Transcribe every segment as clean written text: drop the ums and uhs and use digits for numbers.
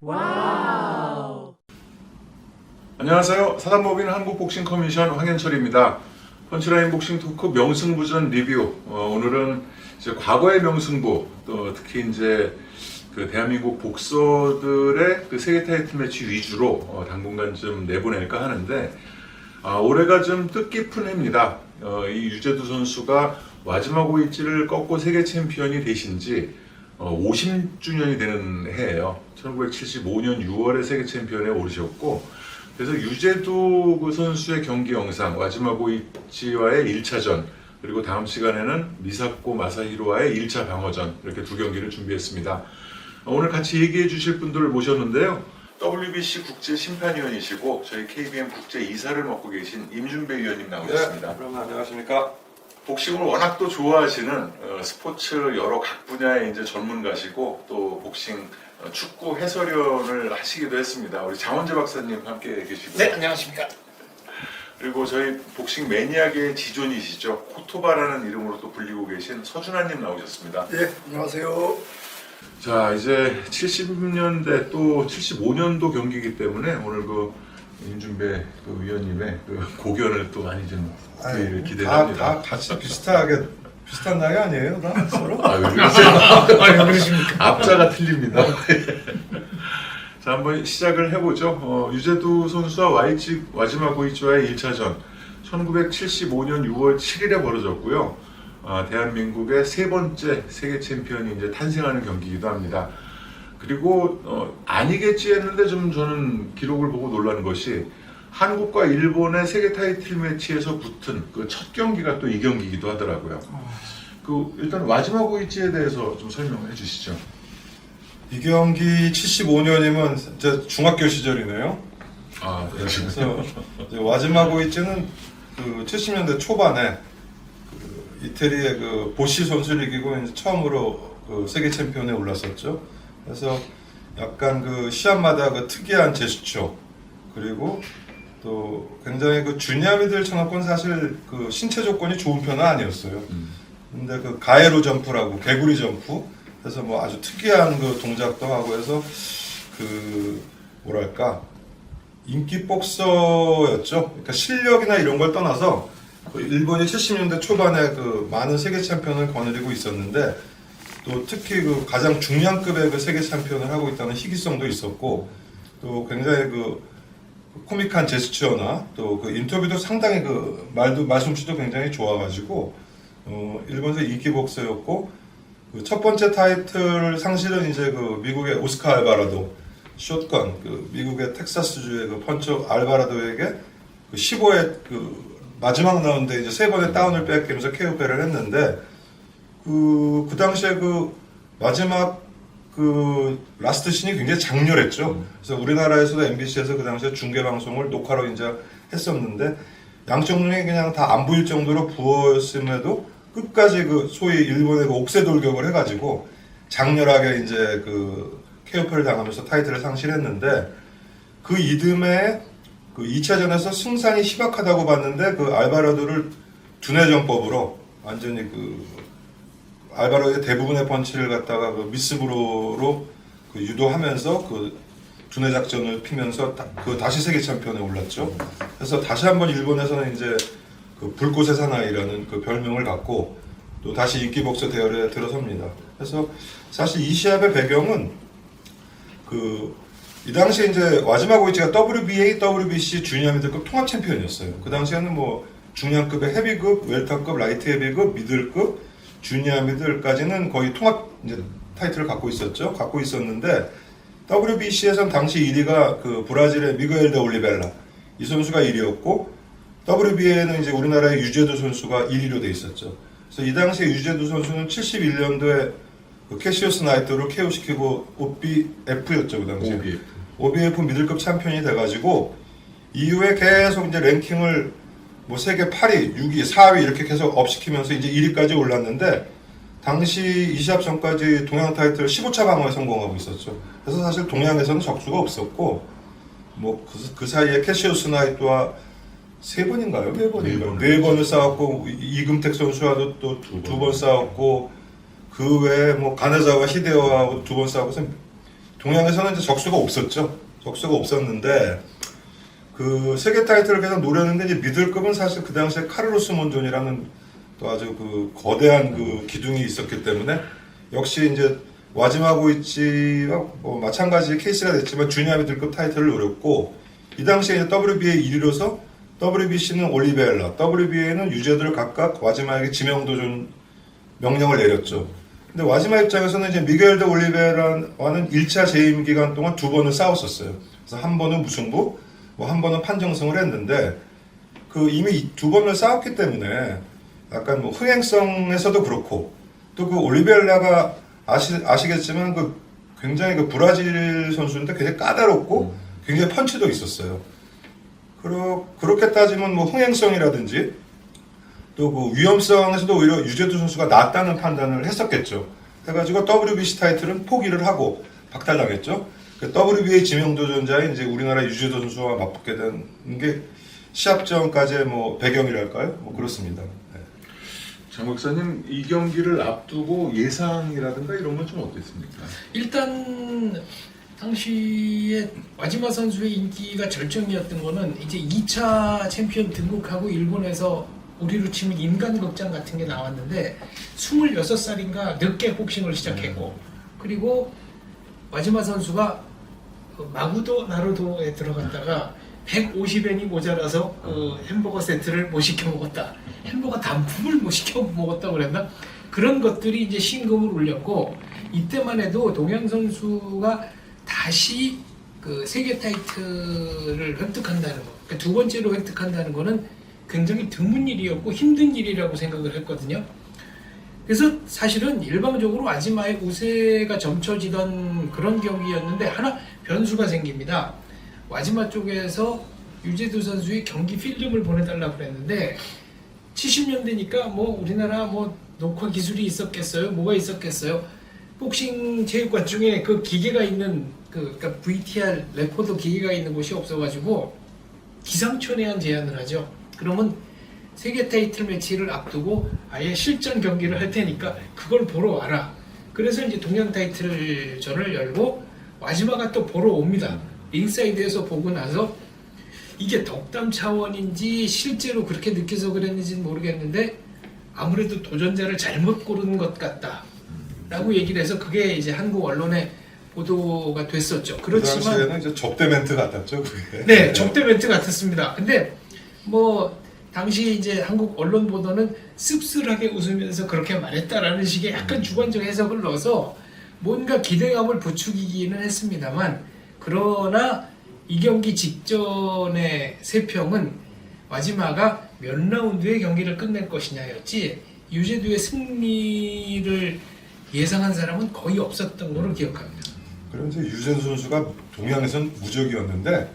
와우. 안녕하세요. 사단법인 한국복싱커미션 황현철입니다. 펀치라인 복싱 토크 명승부전 리뷰. 오늘은 이제 과거의 명승부, 또 특히 이제 그 대한민국 복서들의 그 세계 타이틀 매치 위주로 당분간 좀 내보낼까 하는데, 올해가 좀 뜻깊은 해입니다. 이 유재두 선수가 와즈마 고이치를 꺾고 세계 챔피언이 되신 지 50주년이 되는 해예요. 1975년 6월에 세계 챔피언에 오르셨고, 그래서 유재두 그 선수의 경기 영상, 와즈마 고이치와의 1차전, 그리고 다음 시간에는 미사코 마사히로와의 1차 방어전, 이렇게 두 경기를 준비했습니다. 오늘 같이 얘기해 주실 분들을 모셨는데요. WBC 국제 심판위원이시고 저희 KBM 국제 이사를 맡고 계신 임준배 위원님 나오셨습니다. 네, 그럼 안녕하십니까? 복싱을 워낙 또 좋아하시는 스포츠 여러 각 분야의 이제 전문가시고, 또 복싱 축구 해설위원을 하시기도 했습니다. 우리 장원재 박사님 함께 계시고요. 네, 안녕하십니까. 그리고 저희 복싱 매니아계의 지존이시죠. 코토바라는 이름으로 또 불리고 계신 서준하님 나오셨습니다. 네, 안녕하세요. 자, 이제 70년대 또 75년도 경기이기 때문에 오늘 그 임준배 그 위원님의 그 고견을 또 많이 좀 기대합니다. 다 같이 비슷한 나이 아니에요? 다 서로? 왜 그러세요? 왜 그러십니까? 앞자가 틀립니다. 자, 한번 시작을 해보죠. 유재두 선수와 와즈마 고이치와의 1차전 1975년 6월 7일에 벌어졌고요. 대한민국의 세 번째 세계 챔피언이 이제 탄생하는 경기이기도 합니다. 그리고 아니겠지 했는데 좀 저는 기록을 보고 놀라는 것이, 한국과 일본의 세계 타이틀 매치에서 붙은 그 첫 경기가 또 이 경기이기도 하더라고요. 일단 와즈마 고이치에 대해서 좀 설명해 주시죠. 이 경기 75년이면 이제 중학교 시절이네요. 그렇죠. 이제 와즈마 고이치는 그 70년대 초반에 그 이태리의 그 보시 선수를 이기고 이제 처음으로 그 세계 챔피언에 올랐었죠. 그래서 약간 그 시합마다 그 특이한 제스처, 그리고 또 굉장히 그 주니아미들 천하권 사실 그 신체 조건이 좋은 편은 아니었어요. 근데 그 가에로 점프라고, 개구리 점프, 그래서 뭐 아주 특이한 그 동작도 하고 해서 그 뭐랄까 인기 복서였죠. 그러니까 실력이나 이런 걸 떠나서 그 일본이 70년대 초반에 그 많은 세계 챔피언을 거느리고 있었는데, 또 특히 그 가장 중량급의 그 세계 챔피언을 하고 있다는 희귀성도 있었고, 또 굉장히 그 코믹한 제스처나 또 그 인터뷰도 상당히 그 말솜씨도 굉장히 좋아가지고 일본에서 인기 복서였고, 그 첫 번째 타이틀 상실은 이제 그 미국의 오스카 알바라도 숏건, 그 미국의 텍사스주의 그 펀처 알바라도에게 그 15회 그 마지막 라운드에 이제 세 번의 다운을 뺏기면서 KO패를 했는데, 그 당시에 그 마지막 그 라스트 씬이 굉장히 장렬했죠. 그래서 우리나라에서도 MBC에서 그 당시에 중계 방송을 녹화로 이제 했었는데, 양쪽 눈이 그냥 다 안 보일 정도로 부었음에도 끝까지 그 소위 일본의 그 옥새 돌격을 해가지고 장렬하게 이제 그 KO패를 당하면서 타이틀을 상실했는데, 그 이듬해 그 2차전에서 승산이 희박하다고 봤는데, 그 알바라도를 두뇌정법으로 완전히 그 알바로의 대부분의 펀치를 갖다가 그 미스브로로 그 유도하면서 그 두뇌 작전을 피면서 다시 세계 챔피언에 올랐죠. 그래서 다시 한번 일본에서는 이제 그 불꽃의 사나이라는 그 별명을 갖고 또 다시 인기 복서 대열에 들어섭니다. 그래서 사실 이 시합의 배경은 이 당시에 이제 와즈마 고이치가 WBA, WBC 주니어 미들급 통합 챔피언이었어요. 그 당시에는 뭐 중량급의 헤비급, 웰터급, 라이트 헤비급, 미들급, 주니어 미들까지는 거의 통합 이제 타이틀을 갖고 있었는데, WBC에서는 당시 1위가 그 브라질의 미구엘 데 올리벨라, 이 선수가 1위였고, WBA에는 이제 우리나라의 유재두 선수가 1위로 돼 있었죠. 그래서 이 당시에 유재두 선수는 71년도에 그 캐시어스 나이트를 KO시키고 OBF였죠, 그 당시에. OBF 미들급 챔피언이 돼가지고, 이후에 계속 이제 랭킹을 뭐 세계 8위, 6위, 4위 이렇게 계속 업시키면서 이제 1위까지 올랐는데, 당시 이 시합 전까지 동양 타이틀 15차 방어에 성공하고 있었죠. 그래서 사실 동양에서는 적수가 없었고, 뭐 그 사이에 캐시어스 나이트와 세 번인가요? 네 번을 싸웠고, 이금택 선수와도 또 두 번 싸웠고, 그 외에 뭐 가네자와 히데오와 두 번 싸우고서 동양에서는 이제 적수가 없었죠. 적수가 없었는데 그 세계 타이틀을 계속 노렸는데 이제 미들급은 사실 그 당시에 카를로스 몬존이라는 또 아주 그 거대한 그 기둥이 있었기 때문에 역시 이제 와지마 고이치와 뭐 마찬가지 케이스가 됐지만 주니어 미들급 타이틀을 노렸고 이 당시에 이제 WBA 1위로서 WBC는 올리베일라, WBA는 유저들을 각각 와지마에게 지명도전 명령을 내렸죠. 근데 와지마 입장에서는 이제 미겔 데 올리베라와는 1차 재임 기간 동안 2번을 싸웠었어요. 그래서 한 번은 무승부, 뭐 한 번은 판정승을 했는데 그 이미 2번을 싸웠기 때문에 약간 뭐 흥행성에서도 그렇고 또 그 올리베라가 아시겠지만 그 굉장히 그 브라질 선수인데 굉장히 까다롭고 굉장히 펀치도 있었어요. 그렇게 따지면 뭐 흥행성이라든지 또 그 위험성에서도 오히려 유재두 선수가 낫다는 판단을 했었겠죠. 해가지고 WBC 타이틀은 포기를 하고 박탈당했죠. 그 WBA 지명도전자인 이제 우리나라 유재두 선수와 맞붙게 된 게 시합 전까지의 뭐 배경이랄까요? 뭐 그렇습니다. 네. 장 박사님 이 경기를 앞두고 예상이라든가 이런 건 좀 어땠습니까? 일단 당시에 와지마 선수의 인기가 절정이었던 거는 이제 2차 챔피언 등극하고 일본에서 우리로 치면 인간극장 같은 게 나왔는데 26살인가 늦게 복싱을 시작했고 그리고 와지마 선수가 마구도 나루도에 들어갔다가 150엔이 모자라서 그 햄버거 세트를 못 시켜 먹었다. 햄버거 단품을 못 시켜 먹었다고 그랬나? 그런 것들이 이제 신금을 울렸고 이때만 해도 동양 선수가 다시 그 세계 타이틀을 획득한다는 거. 그러니까 두 번째로 획득한다는 거는 굉장히 드문 일이었고 힘든 일이라고 생각을 했거든요. 그래서 사실은 일방적으로 와지마의 우세가 점쳐지던 그런 경기였는데 하나 변수가 생깁니다. 와지마 쪽에서 유재두 선수의 경기 필름을 보내달라고 그랬는데 70년대니까 뭐 우리나라 뭐 녹화 기술이 있었겠어요? 뭐가 있었겠어요? 복싱 체육관 중에 그 기계가 있는 그러니까 VTR 레코더 기계가 있는 곳이 없어가지고 기상천외한 제안을 하죠. 그러면 세계 타이틀 매치를 앞두고 아예 실전 경기를 할 테니까 그걸 보러 와라. 그래서 이제 동양 타이틀전을 열고 와지마가 또 보러 옵니다. 링사이드에서 보고 나서 이게 덕담 차원인지 실제로 그렇게 느껴서 그랬는지는 모르겠는데 아무래도 도전자를 잘못 고른 것 같다 라고 얘기를 해서 그게 이제 한국 언론에 보도가 됐었죠. 그렇지만 그 당시에는 이제 접대 멘트 같았죠, 그게. 네, 접대 멘트 같았습니다. 근데 뭐 당시 이제 한국 언론 보도는 씁쓸하게 웃으면서 그렇게 말했다라는 식의 약간 주관적 해석을 넣어서 뭔가 기대감을 부추기기는 했습니다만 그러나 이 경기 직전의 세평은 와지마가 몇 라운드의 경기를 끝낼 것이냐였지 유재두의 승리를 예상한 사람은 거의 없었던 걸로 기억합니다. 그래서 유재두 선수가 동양에선 무적이었는데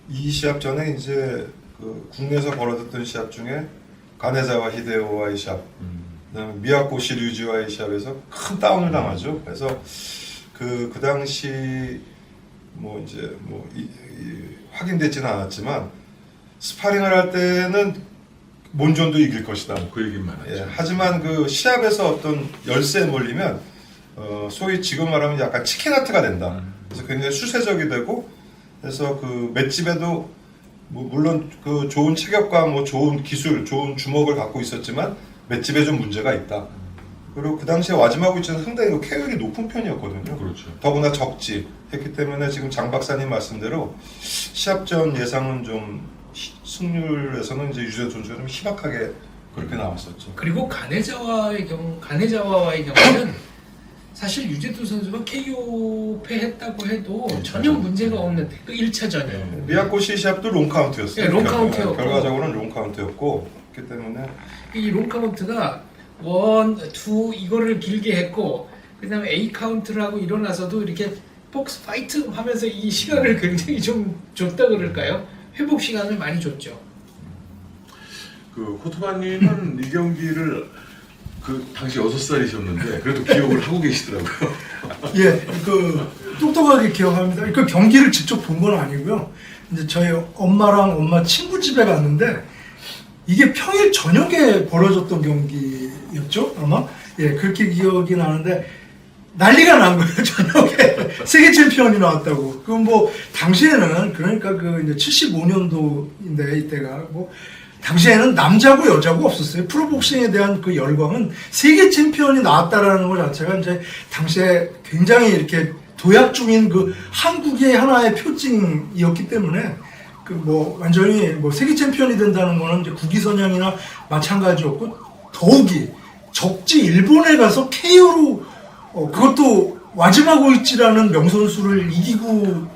이 시합 전에 이제 그 국내에서 벌어졌던 시합 중에 가네자와 히데오와의 시합, 그다음에 미야코시 류지와의 시합에서 큰 다운을 당하죠. 그래서 그 당시 뭐 이제 뭐 확인되지는 않았지만 스파링을 할 때는 몬존도 이길 것이다. 그 얘기는 많았죠. 예, 하지만 그 시합에서 어떤 열세에 몰리면 소위 지금 말하면 약간 치킨하트가 된다. 그래서 굉장히 수세적이 되고 그래서 그 맷집에도 뭐 물론 그 좋은 체격과 뭐 좋은 기술, 좋은 주먹을 갖고 있었지만 맷집에 좀 문제가 있다. 그리고 그 당시에 와지마 고이치는 상당히 그 케어율이 높은 편이었거든요. 그렇죠. 더구나 적지 했기 때문에 지금 장 박사님 말씀대로 시합 전 예상은 좀 승률에서는 이제 유재두 선수가 좀 희박하게 그렇게 나왔었죠. 그리고 가네자와의 경우는 사실 유재두 선수가 KO 패했다고 해도 전혀 문제가 없는 그 1차전이요. 미야코시 시합도 롱카운트였어요. 네, 롱카운트였고. 결과적으로는 롱카운트였고 그렇기 때문에 이 롱카운트가 1, 2 이거를 길게 했고 그 다음에 A 카운트를 하고 일어나서도 이렇게 복스 파이트 하면서 이 시간을 굉장히 좀 줬다 그럴까요? 회복 시간을 많이 줬죠. 그 호토바님은 이 경기를 그 당시 6살이셨는데 그래도 기억을 하고 계시더라고요. 예, 그 똑똑하게 기억합니다. 그 경기를 직접 본 건 아니고요. 이제 저희 엄마랑 엄마 친구 집에 갔는데 이게 평일 저녁에 벌어졌던 경기였죠, 아마. 예, 그렇게 기억이 나는데 난리가 난 거예요. 저녁에 세계 챔피언이 나왔다고. 그럼 뭐 당시에는 그러니까 그 이제 75년도인데 이때가 뭐 당시에는 남자고 여자고 없었어요. 프로복싱에 대한 그 열광은 세계 챔피언이 나왔다라는 것 자체가 이제 당시에 굉장히 이렇게 도약 중인 그 한국의 하나의 표징이었기 때문에 그 뭐 완전히 뭐 세계 챔피언이 된다는 거는 이제 국위선양이나 마찬가지였고 더욱이 적지 일본에 가서 KO로 그것도 와지마고이치라는 명선수를 이기고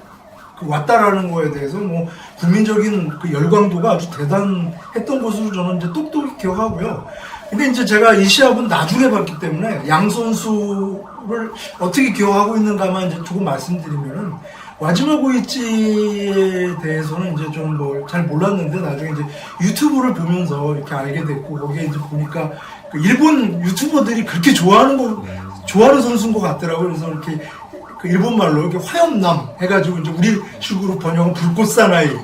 왔다라는 거에 대해서 뭐 국민적인 그 열광도가 아주 대단했던 것으로 저는 이제 똑똑히 기억하고요. 근데 이제 제가 이 시합은 나중에 봤기 때문에 양 선수를 어떻게 기억하고 있는가만 이제 조금 말씀드리면은 와지마고이치에 대해서는 이제 좀 뭐 잘 몰랐는데 나중에 이제 유튜브를 보면서 이렇게 알게 됐고 거기에 이제 보니까 그 일본 유튜버들이 그렇게 좋아하는 선수인 것 같더라고요. 그래서 이렇게 그 일본 말로 이렇게 화염남 해가지고 이제 우리 식으로 번역은 불꽃사나이, 예.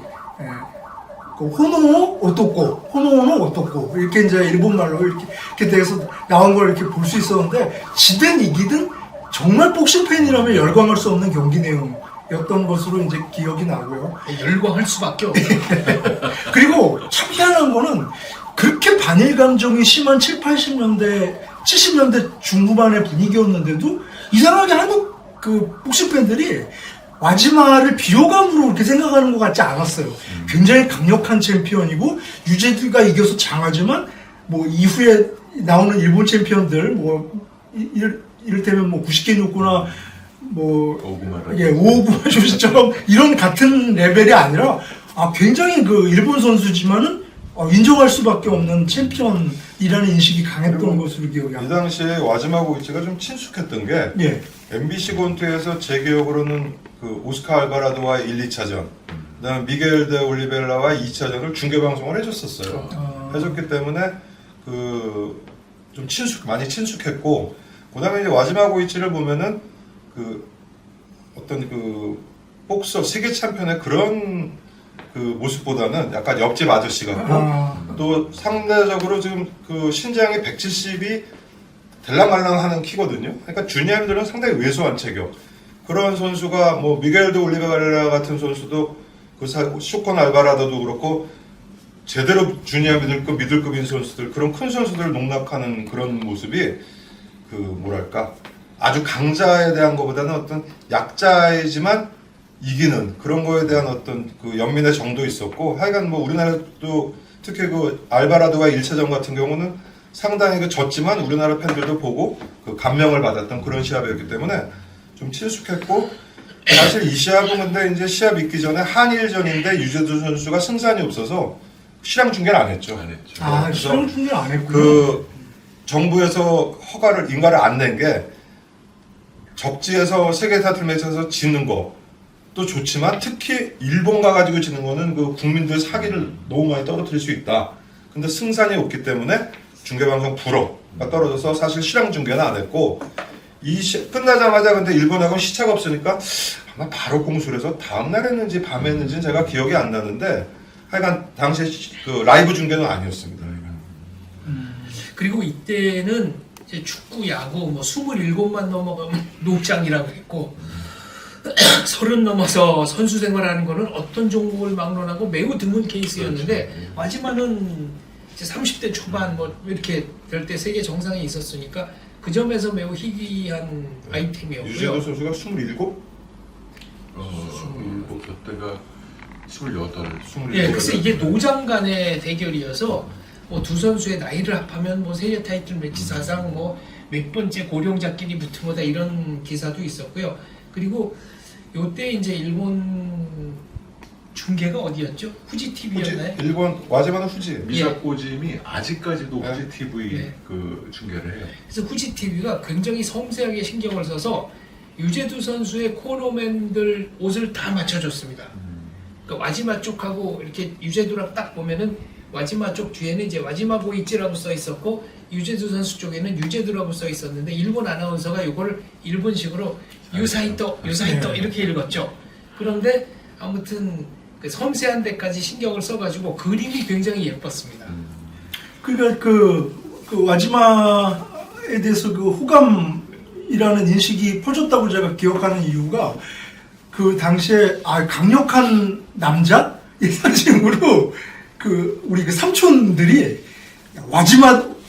그 호노 오토코 이렇게 이제 일본 말로 이렇게 돼서 나온 걸 이렇게 볼 수 있었는데 지든 이기든 정말 복싱 팬이라면 열광할 수 없는 경기 내용이었던 것으로 이제 기억이 나고요. 열광할 수밖에 없어요. 그리고 참 희한한 거는 그렇게 반일 감정이 심한 70년대 중후반의 분위기였는데도 이상하게 한국 그 복싱 팬들이 와지마를 비호감으로 그렇게 생각하는 것 같지 않았어요. 굉장히 강력한 챔피언이고 유재두가 이겨서 장하지만 뭐 이후에 나오는 일본 챔피언들 뭐 이를테면 뭐 구시켄 요코나 뭐 오구마 조시처럼 이런 같은 레벨이 아니라 굉장히 그 일본 선수지만은 인정할 수밖에 없는 챔피언이라는 인식이 강했던 것으로 기억이 이 납니다. 당시에 와즈마고이치가 좀 친숙했던 게 예. MBC 권투에서 제 기억으로는 그 오스카 알바라도와 1, 2차전, 그다음에 미겔 데 올리베라와 2차전을 중계 방송을 해줬었어요. 해줬기 때문에 그 좀 많이 친숙했고, 그다음에 이제 와즈마고이치를 보면은 그 어떤 그 복서 세계 챔피언의 그런 그 모습보다는 약간 옆집 아저씨 같고 또 상대적으로 지금 그 신장이 170이 될랑말랑하는 키거든요. 그러니까 주니어들은 상당히 왜소한 체격. 그런 선수가 뭐 미겔 데 올리베라 같은 선수도 그 쇼콘 알바라도도 그렇고 제대로 주니어 미들급인 선수들, 그런 큰 선수들을 농락하는 그런 모습이 그 뭐랄까 아주 강자에 대한 것보다는 어떤 약자이지만 이기는 그런 거에 대한 어떤 그 연민의 정도 있었고, 하여간 뭐 우리나라도 특히 그 알바라도와 1차전 같은 경우는 상당히 그 졌지만 우리나라 팬들도 보고 그 감명을 받았던 그런 시합이었기 때문에 좀 친숙했고, 사실 이 시합은 근데 이제 시합 있기 전에 한일전인데 유재두 선수가 승산이 없어서 실황 중계를 안 했죠. 그래서 실황 중계를 안 했군요. 그 정부에서 인가를 안 낸 게 적지에서 세계 타이틀 매치에서 지는 것도 좋지만 특히 일본 가가지고 지는 거는 그 국민들 사기를 너무 많이 떨어뜨릴 수 있다. 근데 승산이 없기 때문에 중계방송 불어가 떨어져서 사실 실황 중계는 안 했고, 끝나자마자 근데 일본하고는 시차가 없으니까 아마 바로 공수를 해서 다음날 했는지 밤에 했는지는 제가 기억이 안 나는데 하여간 당시에 그 라이브 중계는 아니었습니다. 그리고 이때는 이제 축구, 야구 뭐 27만 넘어가면 노장이라고 했고 30 넘어서 선수 생활하는 거는 어떤 종목을 막론하고 매우 드문 케이스였는데 마지막은 이제 30대 초반 뭐 이렇게 될 때 세계 정상에 있었으니까 그 점에서 매우 희귀한 아이템이었고요. 유재두 선수가 27? 27 그때가 28. 예, 그래서 이게 노장 간의 대결이어서 뭐 두 선수의 나이를 합하면 뭐 세계 타이틀 매치 사상 뭐 몇 번째 고령자끼리 붙은 거다 이런 기사도 있었고요. 그리고 요때 이제 일본 중계가 어디였죠? 후지 TV였나요? 일본 와제마는 후지. 미사코짐이 아직까지도 네. 후지 TV 네. 그 중계를 해요. 그래서 후지 TV가 굉장히 섬세하게 신경을 써서 유재두 선수의 코너맨들 옷을 다 맞춰줬습니다. 그러니까 와지마 쪽하고 이렇게 유재두랑 딱 보면은 와지마 쪽 뒤에는 이제 와지마고이치라고 써 있었고 유재두 선수 쪽에는 유재두라고 써 있었는데 일본 아나운서가 이걸 일본식으로 유사히토 이렇게 읽었죠. 그런데 아무튼 그 섬세한 데까지 신경을 써가지고 그림이 굉장히 예뻤습니다. 그러니까 그 와지마에 대해서 그 호감 이라는 인식이 퍼졌다고 제가 기억하는 이유가 그 당시에 강력한 남자 이 상징으로 그 우리 그 삼촌들이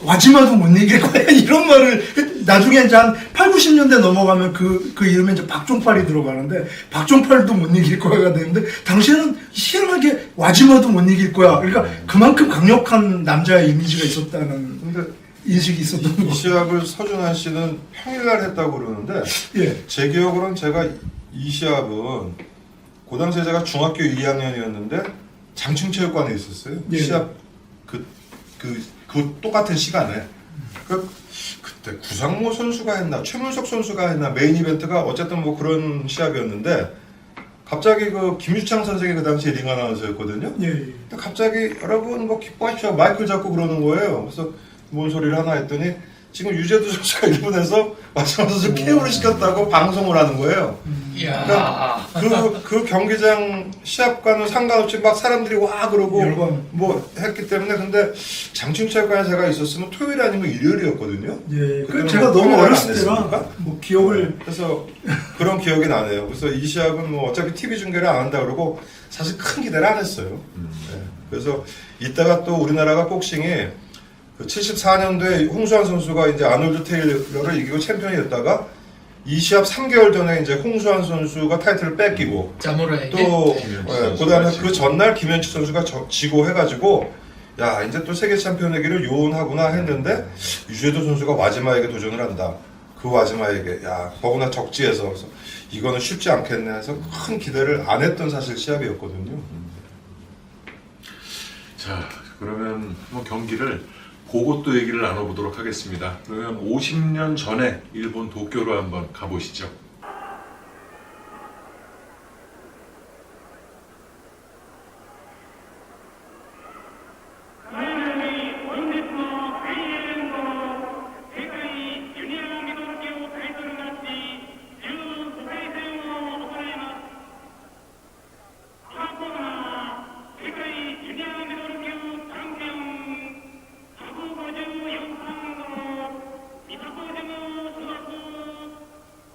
와지마도 못 이길 거야 이런 말을 나중에 이제 한 8, 90년대 넘어가면 그 이름에 이제 박종팔이 들어가는데 박종팔도 못 이길 거야가 되는데 당시에는 희한하게 와지마도 못 이길 거야. 그러니까 그만큼 강력한 남자의 이미지가 있었다는 근데 인식이 있었던 이 거죠. 시합을 서준환 씨는 평일날 했다고 그러는데 예. 제 기억으로는 제가 이 시합은 그 당시에 제가 중학교 2학년이었는데 장충체육관에 있었어요. 예. 시합 그 똑같은 시간에 그때 구상모 선수가 했나 최문석 선수가 했나 메인 이벤트가 어쨌든 뭐 그런 시합이었는데 갑자기 그 김유창 선생이 그 당시에 링 아나운서였거든요. 예. 근데 갑자기 여러분 뭐 기뻐하십시오 마이크를 잡고 그러는 거예요. 그래서 뭔 소리를 하나 했더니 지금 유재두 선수가 일본에서 마지막 선수 KO를 시켰다고 방송을 하는 거예요. 이야. 그 경기장 시합과는 상관없이 막 사람들이 와 그러고 열광. 뭐 했기 때문에 근데 장충체육관에 제가 있었으면 토요일 아니면 일요일이었거든요. 예. 그 그때는 제가 뭐 너무 카메라가 어렸을 안 때라 됐으니까? 뭐 기억을 그래서 그런 기억이 나네요. 그래서 이 시합은 뭐 어차피 TV 중계를 안 한다 그러고 사실 큰 기대를 안 했어요. 네. 그래서 이따가 또 우리나라가 복싱이 그 74년도에 홍수환 선수가 이제 아놀드 테일러를 이기고 챔피언이 됐다가 이 시합 3개월 전에 이제 홍수환 선수가 타이틀을 뺏기고 자모라에게 또 김현식 그 선수가 다음에 지고. 그 전날 김현식 선수가 지고 해가지고 야 이제 또 세계 챔피언이기를 요원하구나 했는데 유재도 선수가 와지마에게 도전을 한다. 그 와지마에게 야 더구나 적지에서 그래서 이거는 쉽지 않겠네 해서 큰 기대를 안 했던 사실 시합이었거든요. 자, 그러면 한번 경기를 보고 또 얘기를 나눠보도록 하겠습니다. 그러면 50년 전에 일본 도쿄로 한번 가보시죠.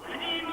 Thank you.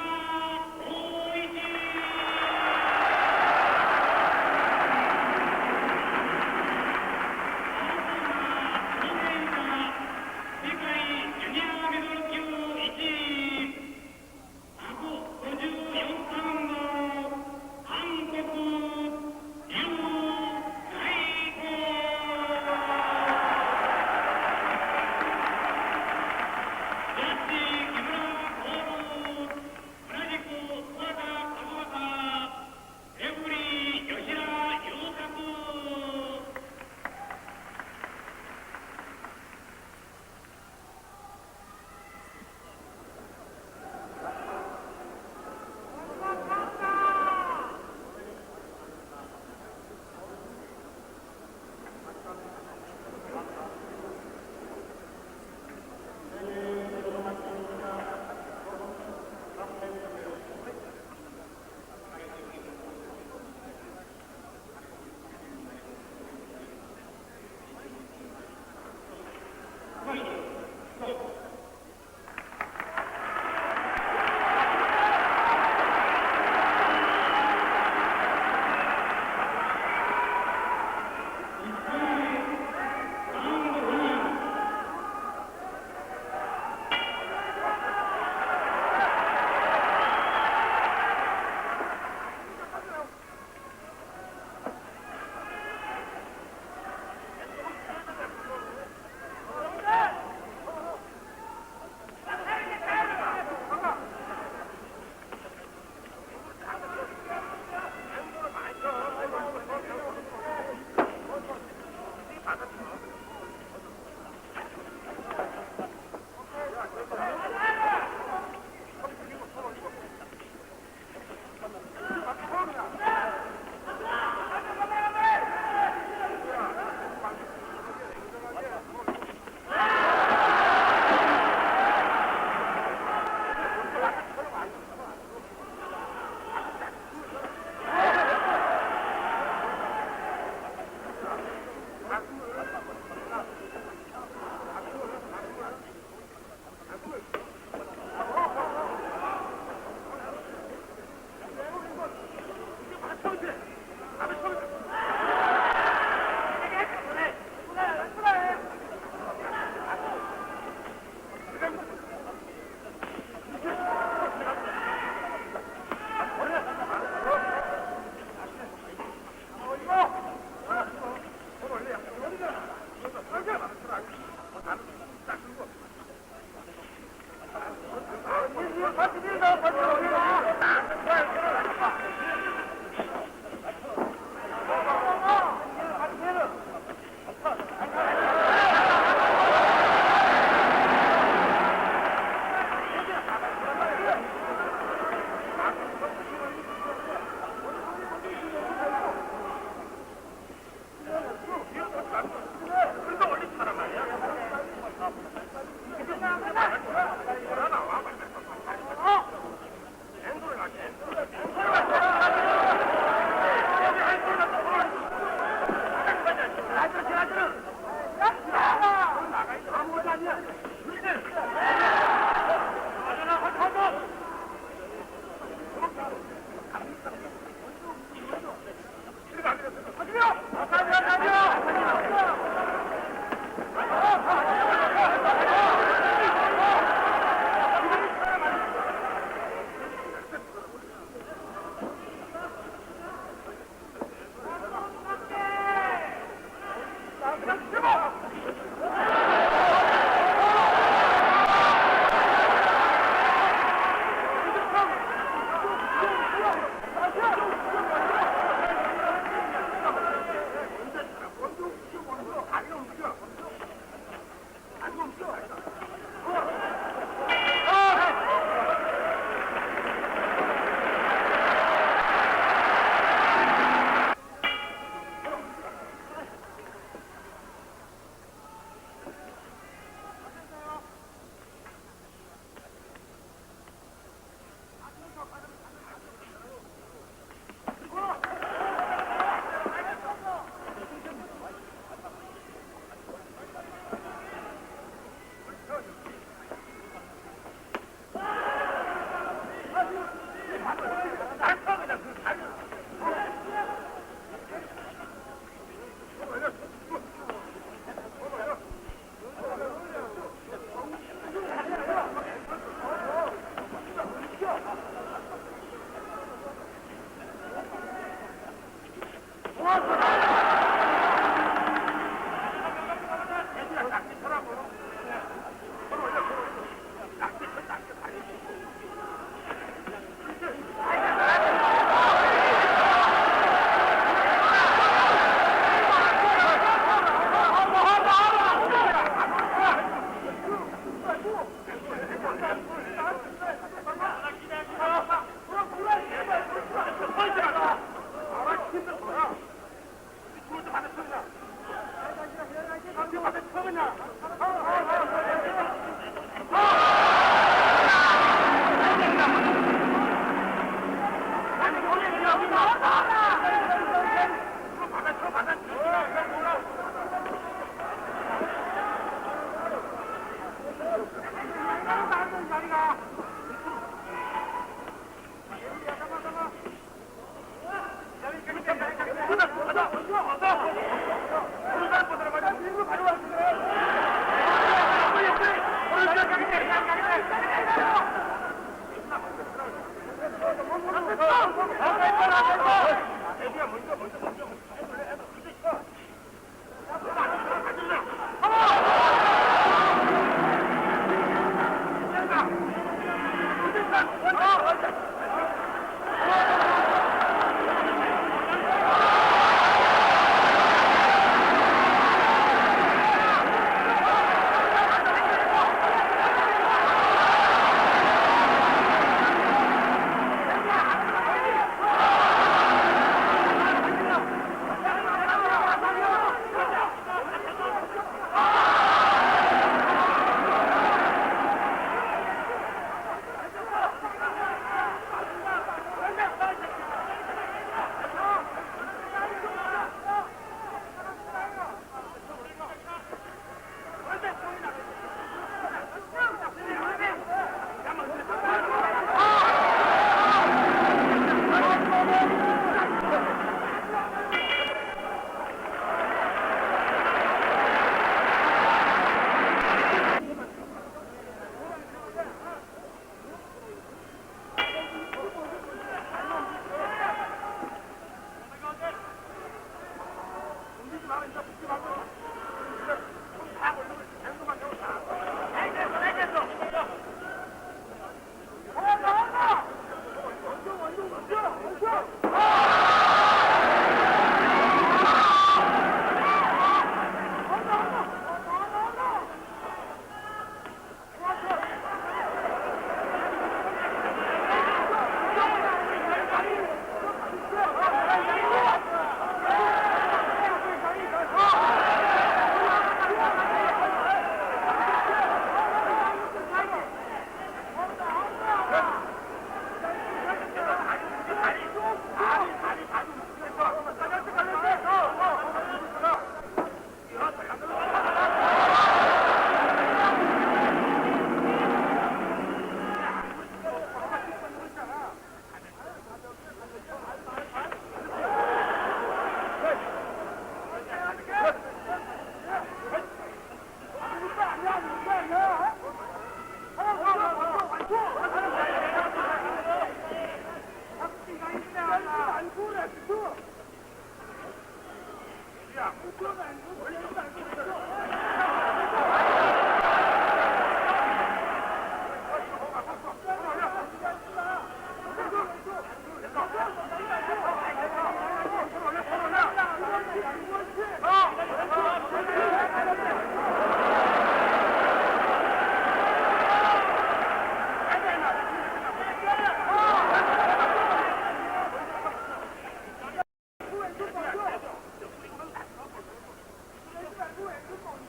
왼쪽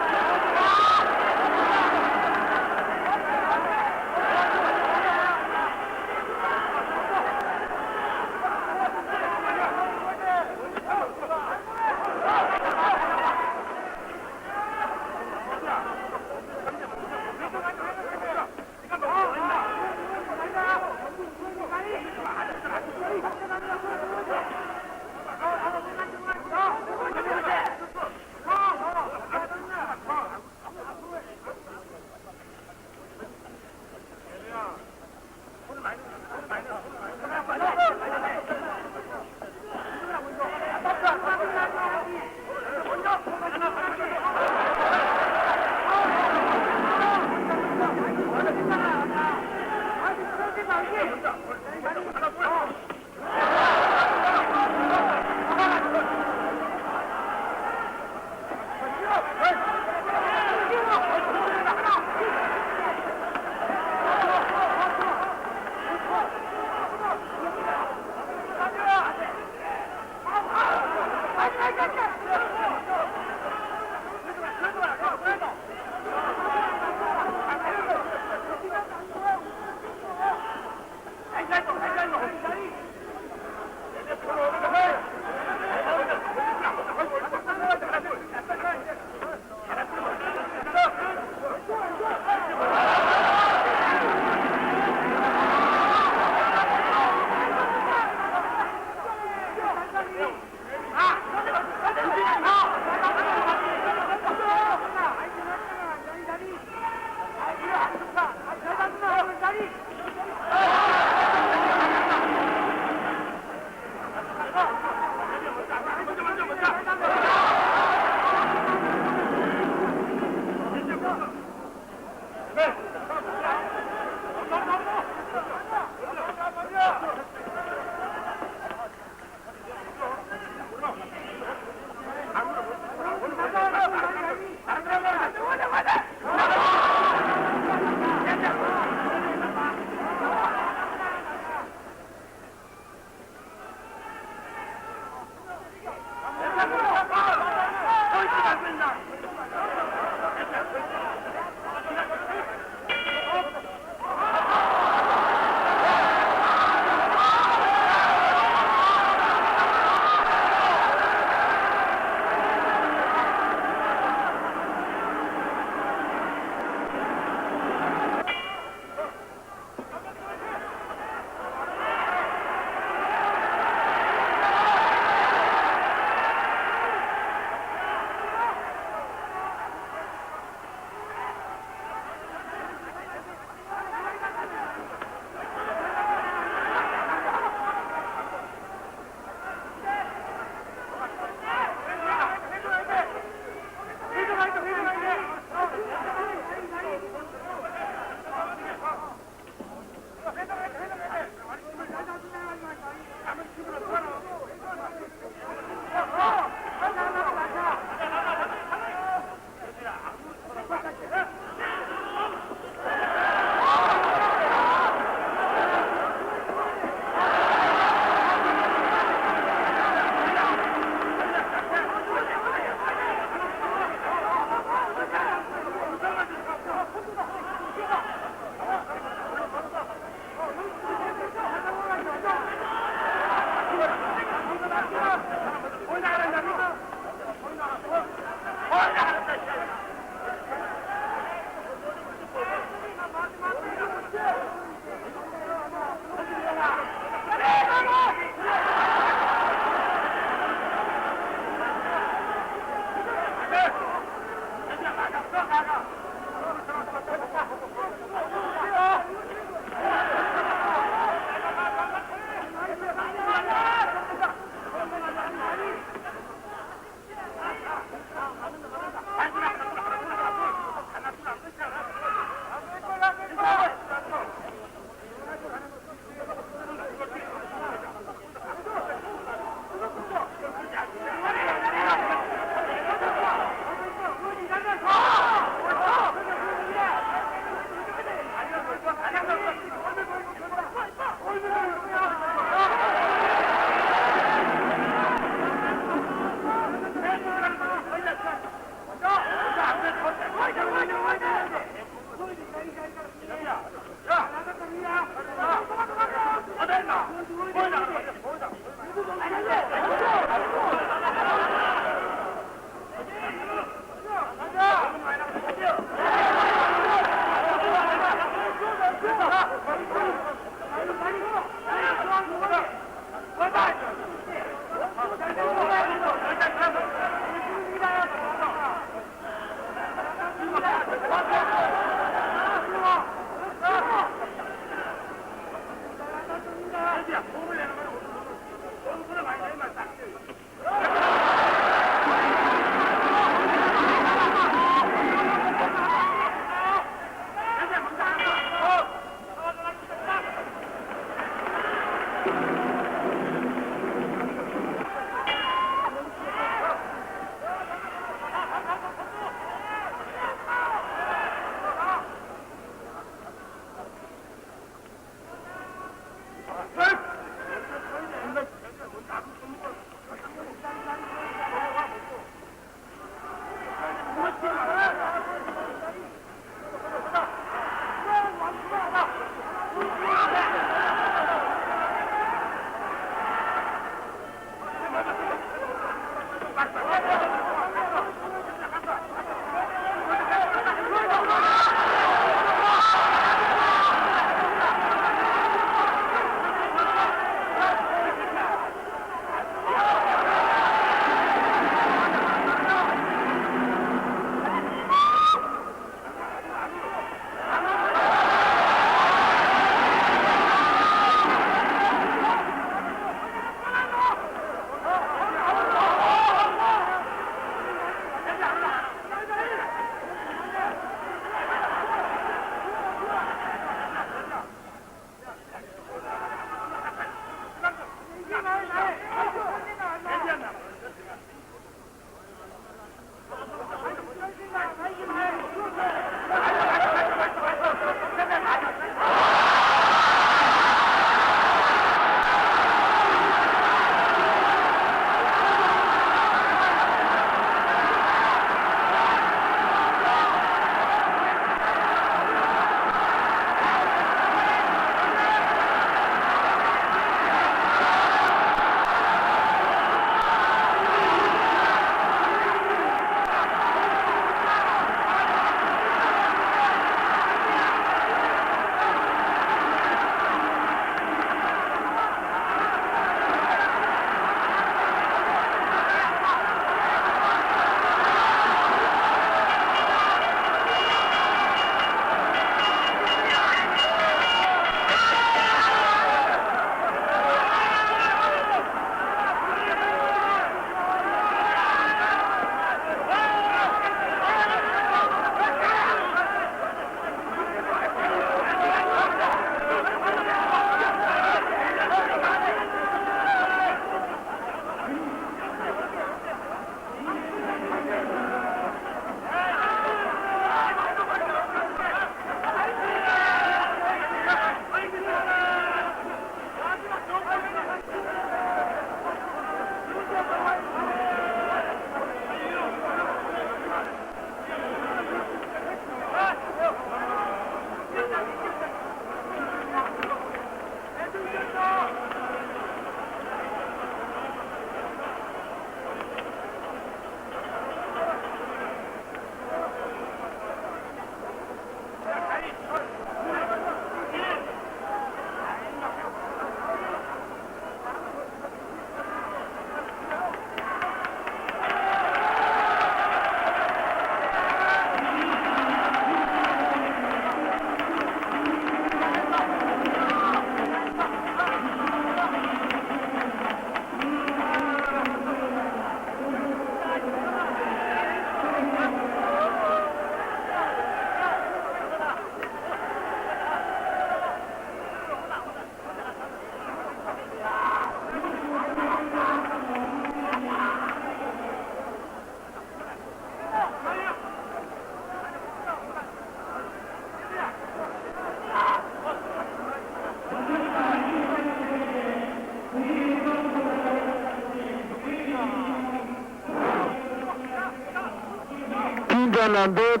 Fernandez.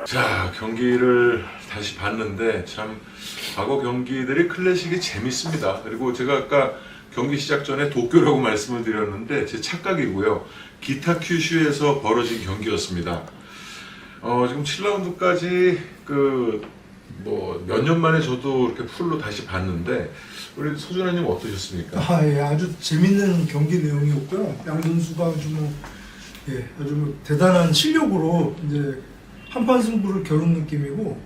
자, 경기를 다시 봤는데 참 과거 경기들이 클래식이 재밌습니다. 그리고 제가 아까 경기 시작 전에 도쿄라고 말씀을 드렸는데 제 착각이고요. 기타 큐슈에서 벌어진 경기였습니다. 지금 7라운드까지 몇 년 만에 저도 이렇게 풀로 다시 봤는데 우리 소준아님 어떠셨습니까? 예, 아주 재밌는 경기 내용이었고요. 양 선수가 아주 대단한 실력으로 이제 한판 승부를 겨룬 느낌이고,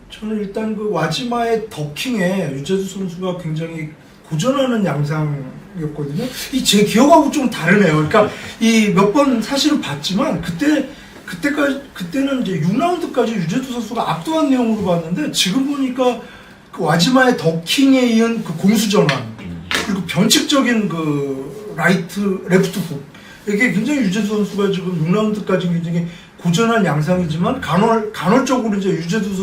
저는 일단 그 와지마의 더킹에 유재수 선수가 굉장히 고전하는 양상이었거든요. 제 기억하고 좀 다르네요. 그러니까 이 몇 번 사실은 봤지만 그때는 이제 6라운드까지 유재수 선수가 압도한 내용으로 봤는데 지금 보니까 그 와지마의 더킹에 이은 그 공수 전환 그리고 변칙적인 그 레프트 훅 이게 굉장히 유재수 선수가 지금 6라운드까지 굉장히 고전한 양상이지만 간헐적으로 이제 유재수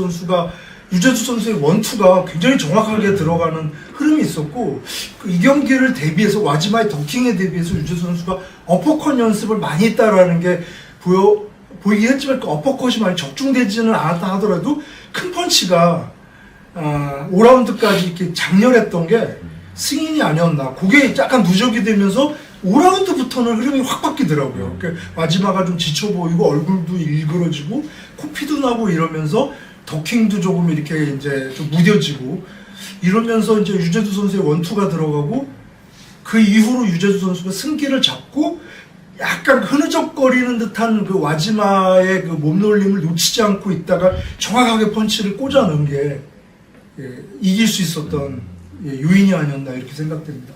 선수의 원투가 굉장히 정확하게 들어가는 흐름이 있었고 이 경기를 대비해서 와지마의 더킹에 대비해서 유재수 선수가 어퍼컷 연습을 많이 했다라는 게 보이긴 했지만 그 어퍼컷이 많이 적중되지는 않았다 하더라도 큰 펀치가 5라운드까지 이렇게 장렬했던 게 승인이 아니었나. 그게 약간 누적이 되면서 5라운드부터는 흐름이 확 바뀌더라고요. 마지막가 좀 지쳐 보이고 얼굴도 일그러지고 코피도 나고 이러면서 더킹도 조금 이렇게 이제 좀 무뎌지고 이러면서 이제 유재수 선수의 원투가 들어가고 그 이후로 유재수 선수가 승기를 잡고 약간 흐느적거리는 듯한 그 와지마의 그 몸놀림을 놓치지 않고 있다가 정확하게 펀치를 꽂아 넣은 게 이길 수 있었던 요인이 아니었나 이렇게 생각됩니다.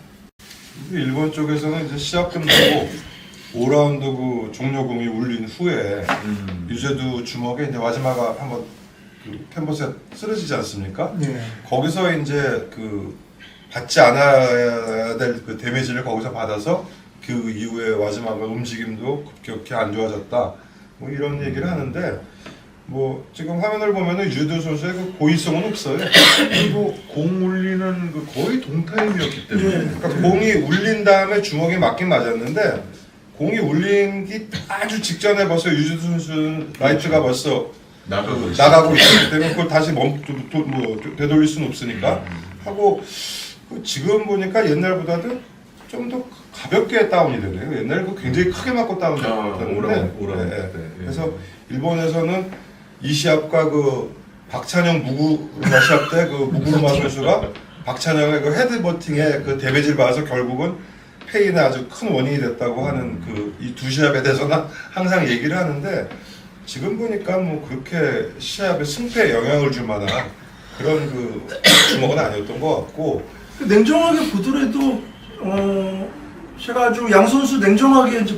일본 쪽에서는 이제 시합 끝나고 5라운드 그 종료공이 울린 후에 유재두 주먹에 이제 와지마가 한번 그 캔버스에 쓰러지지 않습니까? 네. 거기서 이제 그 받지 않아야 될 그 데미지를 거기서 받아서 그 이후에 와지마가 움직임도 급격히 안 좋아졌다. 뭐 이런 얘기를 하는데 뭐 지금 화면을 보면은 유재두 선수의 그 고의성은 없어요. 그리고 공 울리는 그 거의 동타임이었기 때문에 그러니까 공이 울린 다음에 주먹에 맞긴 맞았는데 공이 울리기 아주 직전에 벌써 유재두 선수는 라이트가 벌써 나가고 있기 때문에 그걸 다시 되돌릴 수는 없으니까 하고 지금 보니까 옛날보다도 좀 더 가볍게 다운이 되네요. 옛날에 굉장히 크게 맞고 다운됐는데 그래서 일본에서는 이 시합과 그 박찬영 무구루마 시합 때 그 무구루마 선수가 박찬영의 그 헤드버팅에 그 데미지를 받아서 결국은 페인의 아주 큰 원인이 됐다고 하는 그 이 두 시합에 대해서는 항상 얘기를 하는데 지금 보니까 뭐 그렇게 시합에 승패에 영향을 줄 만한 그런 그 주먹은 아니었던 것 같고 냉정하게 보더라도 제가 아주 양 선수 냉정하게 이제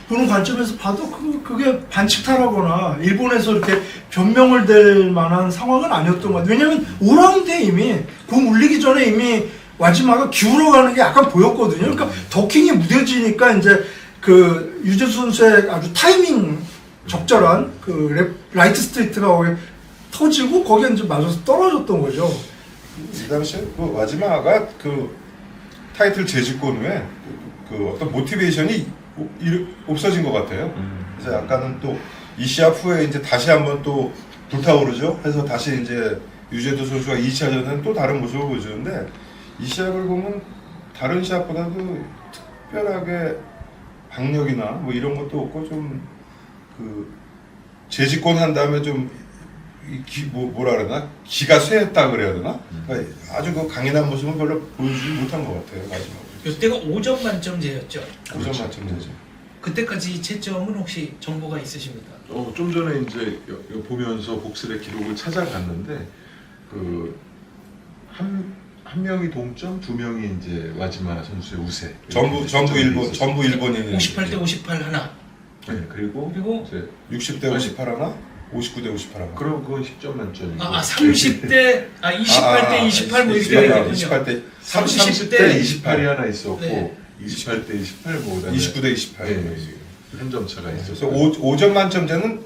보는 관점에서 봐도 그게 반칙타라거나 일본에서 이렇게 변명을 댈 만한 상황은 아니었던 것 같아요. 왜냐면 5라운드에 이미 공 울리기 전에 이미 와지마가 기울어가는 게 약간 보였거든요. 그러니까 더킹이 무뎌지니까 이제 그 유재수 선수의 아주 타이밍 적절한 그 라이트 스트레이트가 거기 터지고 거기에 이제 맞아서 떨어졌던 거죠. 이 당시에 그 와지마가 그 타이틀 재집권 후에 그 어떤 모티베이션이 없어진 것 같아요. 그래서 약간은 또 이 시합 후에 이제 다시 한번 또 불타오르죠. 해서 다시 이제 유재도 선수가 2차전에는 또 다른 모습을 보여주는데 이 시합을 보면 다른 시합보다도 특별하게 박력이나 뭐 이런 것도 없고 좀 그 재집권 한 다음에 좀 뭐라 그러나 기가 쇠했다 그래야 되나? 그러니까 아주 그 강인한 모습은 별로 보여주지 못한 것 같아요 마지막으로. 이때가 5점 만점제였죠. 5점 만점 되죠. 그때까지 채점은 혹시 정보가 있으십니까? 좀 전에 이제 보면서 복슬의 기록을 찾아갔는데 한 명이 동점, 두 명이 이제 와지마 선수의 우세. 전부 일본인이 58대 58 하나. 네, 그리고 이제 60대 58 하나, 59대 58 하나. 그럼 그건 10점 만점이고. 30대 28대 28 뭐 이렇게 되거든요. 28대 30대 28이 하나 있었고 네. 28대 28 뭐 그다음에 29대 28. 네, 한 점 차가 그래서 있었어요. 5점 만점제는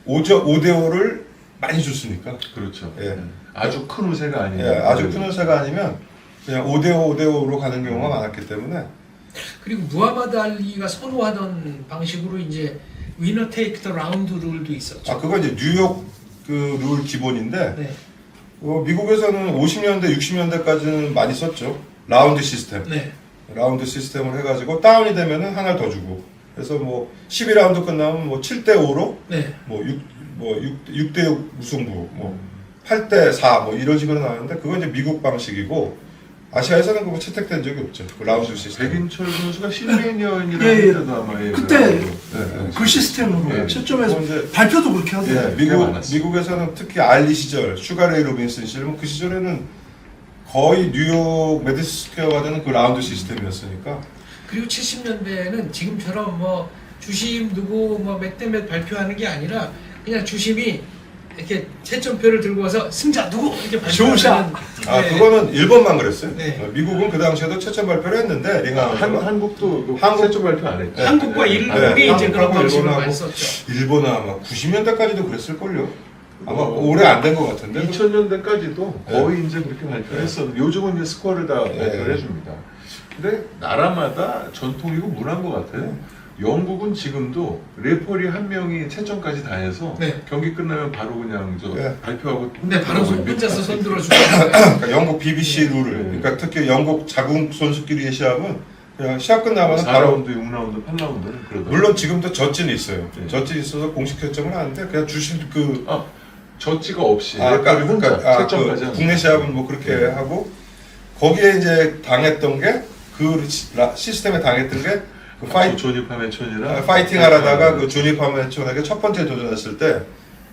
5대 5를 많이 줬으니까. 그렇죠. 예. 아주 큰 우세가 아니에요. 예, 아주 큰 회사가 아니면 그냥 5대 5, 5대 5로 가는 경우가 많았기 때문에 그리고 무하마드 알리가 선호하던 방식으로 이제 위너 테이크 더 라운드 룰도 있었죠. 그건 이제 뉴욕 그 룰 기본인데 네. 미국에서는 50년대, 60년대까지는 많이 썼죠. 라운드 시스템. 네. 라운드 시스템을 해가지고 다운이 되면은 하나를 더 주고. 그래서 뭐 12라운드 끝나면 뭐 7대 5로 네. 뭐 6대 6 무승부, 뭐 8대 4 뭐 이런 식으로 나왔는데 그건 이제 미국 방식이고 아시아에서는 그거 채택된 적이 없죠. 그 라운드 시스템. 백인철 선수가 실내연이라는 예, 예. 때도 아마 그때 네. 그 시스템으로 예. 채점에서 그건 이제 발표도 그렇게 하더라고요. 예, 많았어요. 미국에서는 특히 알리 시절, 슈가레이 로빈슨 시절, 그 시절에는 거의 뉴욕 메디슨 스퀘어가 되는 그 라운드 시스템이었으니까. 그리고 70년대에는 지금처럼 뭐 주심 누구 뭐 몇 대 몇 발표하는 게 아니라 그냥 주심이 이렇게 채점표를 들고 와서 승자 누구 이렇게 발표하는. 네. 그거는 일본만 그랬어요. 네. 미국은 그 당시에도 채점 발표를 했는데 링아웃가 한국도 한국- 세점 발표 안 했죠. 한국과 네. 일본이 네. 이제 그런 한국하고 방식으로 일본하고 많이 썼죠. 일본은 아마 90년대까지도 그랬을걸요. 아마 오래 안 된 것 같은데. 2000년대까지도 네. 거의 이제 그렇게 발표를 했었는데 요즘은 이제 스코어를 다 네. 발표를 해줍니다. 근데 나라마다 전통이고 문화인 것 같아요. 영국은 지금도 레퍼리 한 명이 채점까지 다 해서 네. 경기 끝나면 바로 그냥 네. 발표하고 근데 바로 혼자서 손 들어주고. 그러니까 영국 BBC 룰을, 네. 그러니까 특히 영국 자국 선수끼리의 시합은 그냥 시합 끝나면 바로 4라운드, 6라운드, 8라운드는 그러더라고요. 물론 지금도 젖진이 있어요. 네. 젖진이 있어서 공식 채점을 하는데 그냥 주신 그 저지가 없이 그러니까 채점까지 하는 국내 시합은 뭐 그렇게 네. 하고 거기에 이제 당했던 게 그 시스템에 당했던 게 그 조니 파메촌이랑 파이팅 하다가 그 조니 파메촌에게 첫 번째 도전했을 때